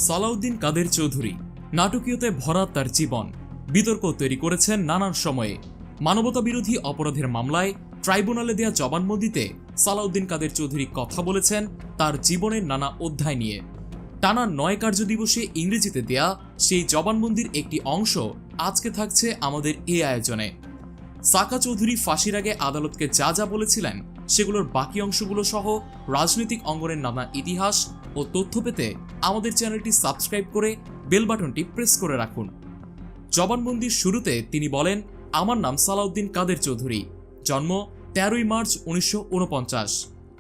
সালাউদ্দিন কাদের চৌধুরী নাটকীয়তায় ভরা তার জীবন বিতর্ক তৈরি করেছেন নানান সময়ে। মানবতা বিরোধী অপরাধের মামলায় ট্রাইব্যুনালে দেয়া জবানবন্দিতে সালাউদ্দিন কাদের চৌধুরী কথা বলেছেন তার জীবনের নানা অধ্যায় নিয়ে। টানা ৯ কার্যদিবসে ইংরেজিতে দেয়া সেই জবানবন্দির একটি অংশ আজকে থাকছে আমাদের এই আয়োজনে। সাকা চৌধুরী ফাঁসির আগে আদালতকে যা যা বলেছিলেন সেগুলোর বাকি অংশগুলো সহ রাজনৈতিক অঙ্গনের নানা ইতিহাস ও তথ্য পেতে আমাদের চ্যানেলটি সাবস্ক্রাইব করে বেল বাটনটি প্রেস করে রাখুন। জবানবন্দির শুরুতে তিনি বলেন, আমার নাম সালাউদ্দিন কাদের চৌধুরী, জন্ম ১৩ই মার্চ ১৯৪৯।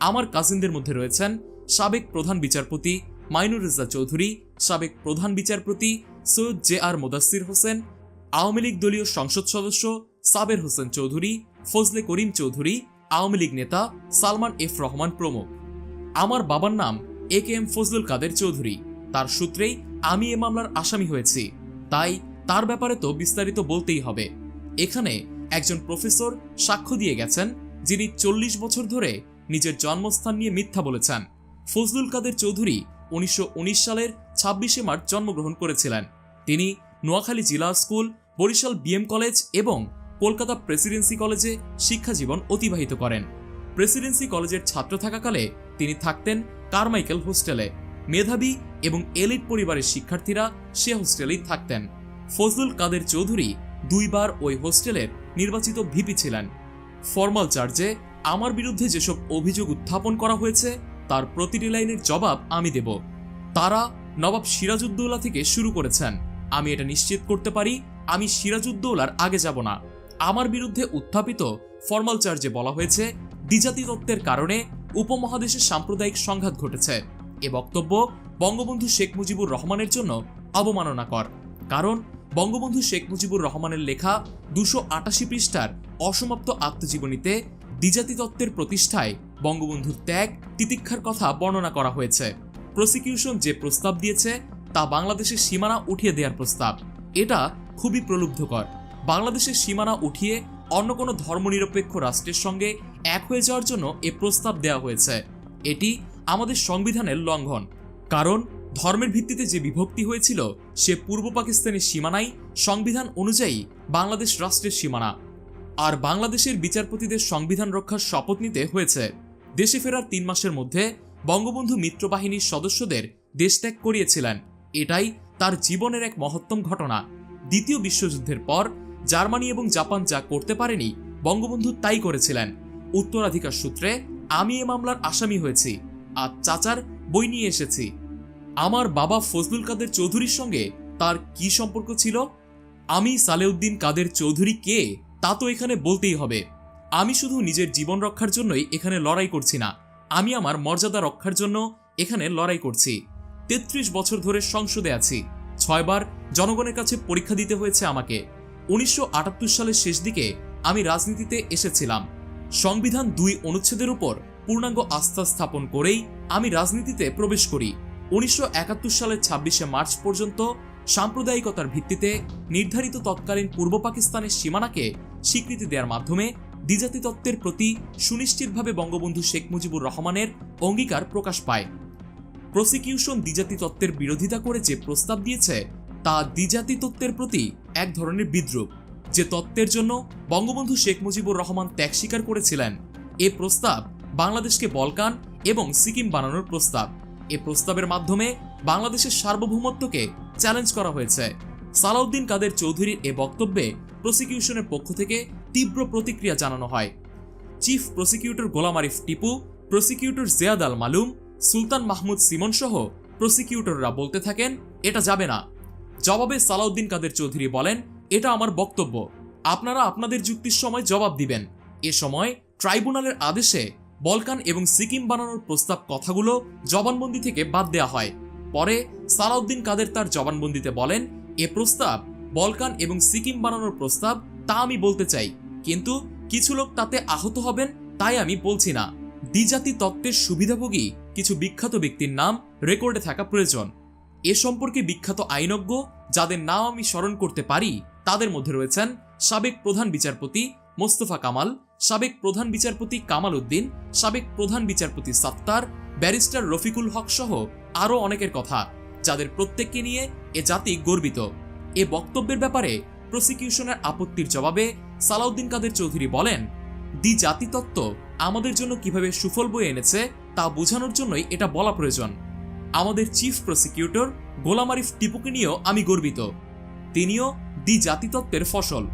আমার কাজিনদের মধ্যে রয়েছেন সাবেক প্রধান বিচারপতি মাইনুর রেজা চৌধুরী, সাবেক প্রধান বিচারপতি সৈয়দ জে.আর. মোদাস্সির হোসেন, আওয়ামী লীগ দলীয় সংসদ সদস্য সাবের হোসেন চৌধুরী, ফজলে করিম চৌধুরী, আওয়ামী লীগ নেতা সালমান এফ রহমান প্রমুখ। আমার বাবার নাম এ.কে.এম. ফজলুল কাদের চৌধুরী। তার সূত্রেই আমি এ মামলার আসামি হয়েছি, তাই তার ব্যাপারে তো বিস্তারিত বলতেই হবে। এখানে একজন প্রফেসর সাক্ষ্য দিয়ে গেছেন, যিনি ৪০ বছর ধরে নিজের জন্মস্থান নিয়ে মিথ্যা বলেছেন। ফজলুল কাদের চৌধুরী ১৯১৯ সালের ২৬শে মার্চ জন্মগ্রহণ করেছিলেন। তিনি নোয়াখালী জিলা স্কুল, বরিশাল বিএম কলেজ এবং কলকাতা প্রেসিডেন্সি কলেজে শিক্ষাজীবন অতিবাহিত করেন। প্রেসিডেন্সি কলেজের ছাত্র থাকাকালে তিনি থাকতেন কারমাইকেল হোস্টেলে। মেধাবী এবং এলিট পরিবারের শিক্ষার্থীরা সে হোস্টেলেই থাকতেন। ফজলুল কাদের চৌধুরী ২ বার ওই হোস্টেলের নির্বাচিত ভিপি ছিলেন। ফরমাল চার্জে আমার বিরুদ্ধে যেসব অভিযোগ উত্থাপন করা হয়েছে তার প্রতিটি লাইনের জবাব আমি দেব। তারা নবাব সিরাজউদ্দৌলা থেকে শুরু করেছেন। আমি এটা নিশ্চিত করতে পারি, আমি সিরাজউদ্দৌলার আগে যাব না। আমার বিরুদ্ধে উত্থাপিত ফরমাল চার্জে বলা হয়েছে দ্বিজাতি তত্ত্বের কারণে উপমহাদেশে সাম্প্রদায়িক সংঘাত ঘটেছে। এ বক্তব্য বঙ্গবন্ধু শেখ মুজিবুর রহমানের জন্য অবমাননাকর, কারণ বঙ্গবন্ধু শেখ মুজিবুর রহমানের লেখা ২৮৮ পৃষ্ঠার অসমাপ্ত আত্মজীবনীতে দ্বিজাতি তত্ত্বের প্রতিষ্ঠায় বঙ্গবন্ধুর ত্যাগ তিতিক্ষার কথা বর্ণনা করা হয়েছে। প্রসিকিউশন যে প্রস্তাব দিয়েছে তা বাংলাদেশের সীমানা উঠিয়ে দেওয়ার প্রস্তাব। এটা খুবই প্রলুব্ধকর। বাংলাদেশের সীমানা উঠিয়ে অন্য কোনো ধর্মনিরপেক্ষ রাষ্ট্রের সঙ্গে এক হয়ে যাওয়ার জন্য এ প্রস্তাব দেওয়া হয়েছে। এটি আমাদের সংবিধানের লঙ্ঘন, কারণ ধর্মের ভিত্তিতে যে বিভক্তি হয়েছিল সে পূর্ব পাকিস্তানের সীমানাই সংবিধান অনুযায়ী বাংলাদেশ রাষ্ট্রের সীমানা। আর বাংলাদেশের বিচারপতিদের সংবিধান রক্ষার শপথ নিতে হয়েছে। দেশে ফেরার ৩ মাসের মধ্যে বঙ্গবন্ধু মিত্রবাহিনীর সদস্যদের দেশত্যাগ করিয়েছিলেন। এটাই তার জীবনের এক মহত্তম ঘটনা। দ্বিতীয় বিশ্বযুদ্ধের পর জার্মানি এবং জাপান যা করতে পারেনি, বঙ্গবন্ধু তাই করেছিলেন। উত্তরাধিকার সূত্রে আমি এ মামলার আসামি হয়েছি, আর চাচার বই নিয়ে এসেছি। আমার বাবা ফজলুল কাদের চৌধুরীর সঙ্গে তার কি সম্পর্ক ছিল? আমি সালেউদ্দিন কাদের চৌধুরী কে তা তো এখানে বলতেই হবে। আমি শুধু নিজের জীবন রক্ষার জন্যই এখানে লড়াই করছি না, আমি আমার মর্যাদা রক্ষার জন্য এখানে লড়াই করছি। ৩৩ বছর ধরে সংসদে আছি, ৬ বার জনগণের কাছে পরীক্ষা দিতে হয়েছে আমাকে। ১৯৭৮ সালের শেষ দিকে আমি রাজনীতিতে এসেছিলাম। সংবিধান ২ অনুচ্ছেদের উপর পূর্ণাঙ্গ আস্থা স্থাপন করেই আমি রাজনীতিতে প্রবেশ করি। ১৯৭১ সালের ২৬শে মার্চ পর্যন্ত সাম্প্রদায়িকতার ভিত্তিতে নির্ধারিত তৎকালীন পূর্ব পাকিস্তানের সীমানাকে স্বীকৃতি দেওয়ার মাধ্যমে দ্বিজাতি তত্ত্বের প্রতি সুনিশ্চিতভাবে বঙ্গবন্ধু শেখ মুজিবুর রহমানের অঙ্গীকার প্রকাশ পায়। প্রসিকিউশন দ্বিজাতি তত্ত্বের বিরোধিতা করে যে প্রস্তাব দিয়েছে তা দ্বিজাতি তত্ত্বের প্রতি এক ধরনের বিদ্রূপ, যে তত্ত্বের জন্য বঙ্গবন্ধু শেখ মুজিবুর রহমান ত্যাগ স্বীকার করেছিলেন। এ প্রস্তাব বাংলাদেশকে বলকান এবং সিকিম বানানোর প্রস্তাব। এ প্রস্তাবের মাধ্যমে বাংলাদেশের সার্বভৌমত্বকে চ্যালেঞ্জ করা হয়েছে। সালাউদ্দিন কাদের চৌধুরীর এ বক্তব্যে প্রসিকিউশনের পক্ষ থেকে তীব্র প্রতিক্রিয়া জানানো হয়। চিফ প্রসিকিউটর গোলাম আরিফ টিপু, প্রসিকিউটর জিয়াদ আল মালুম, সুলতান মাহমুদ সিমন সহ প্রসিকিউটররা বলতে থাকেন এটা যাবে না। জবাবে সালাউদ্দিন কাদের চৌধুরী বলেন, এটা আমার বক্তব্য, আপনারা আপনাদের যুক্তির সময় জবাব দিবেন। এ সময় ট্রাইব্যুনালের আদেশে বলকান এবং সিকিম বানানোর প্রস্তাব কথাগুলো জবানবন্দি থেকে বাদ দেওয়া হয়। পরে সালাউদ্দিন কাদের তার জবানবন্দিতে বলেন, এ প্রস্তাব বলকান এবং সিকিম বানানোর প্রস্তাব তা আমি বলতে চাই, কিন্তু কিছু লোক তাতে আহত হবেন তাই আমি বলছি না। দ্বিজাতি তত্ত্বের সুবিধাভোগী কিছু বিখ্যাত ব্যক্তির নাম রেকর্ডে থাকা প্রয়োজন। এ সম্পর্কে বিখ্যাত আইনজ্ঞ যাদের নাম আমি স্মরণ করতে পারি তাদের মধ্যে রয়েছেন সাবেক প্রধান বিচারপতি মোস্তফা কামাল, সাবেক প্রধান বিচারপতি কামাল উদ্দিন, সাবেক প্রধান বিচারপতি সাত্তার, ব্যারিস্টার রফিকুল হক সহ আরও অনেকের কথা। যাদের প্রত্যেককে নিয়ে এ জাতি গর্বিত। এ বক্তব্যের ব্যাপারে প্রসিকিউশনের আপত্তির জবাবে সালাউদ্দিন কাদের চৌধুরী বলেন, দ্বি জাতিতত্ত্ব আমাদের জন্য কিভাবে সুফল বয়ে এনেছে তা বোঝানোর জন্যই এটা বলা প্রয়োজন। আমাদের চিফ প্রসিকিউটর গোলাম আরিফ টিপুকে নিয়েও আমি গর্বিত, তিনিও দ্বি জাতিতত্ত্বের ফসল।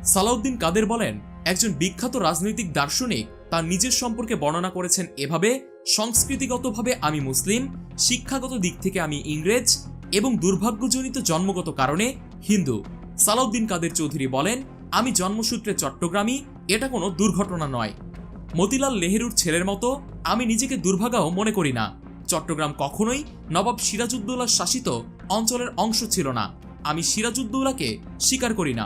সালাউদ্দিন কাদের বলেন, একজন বিখ্যাত রাজনৈতিক দার্শনিক তার নিজের সম্পর্কে বর্ণনা করেছেন এভাবে, সংস্কৃতিগতভাবে আমি মুসলিম, শিক্ষাগত দিক থেকে আমি ইংরেজ এবং দুর্ভাগ্যজনিত জন্মগত কারণে হিন্দু। সালাউদ্দিন কাদের চৌধুরী বলেন, আমি জন্মসূত্রে চট্টগ্রামী, এটা কোনো দুর্ঘটনা নয়। মতিলাল নেহেরুর ছেলের মতো আমি নিজেকে দুর্ভাগাও মনে করি না। চট্টগ্রাম কখনোই নবাব সিরাজউদ্দৌলার শাসিত অঞ্চলের অংশ ছিল না। আমি সিরাজউদ্দৌলাকে স্বীকার করি না।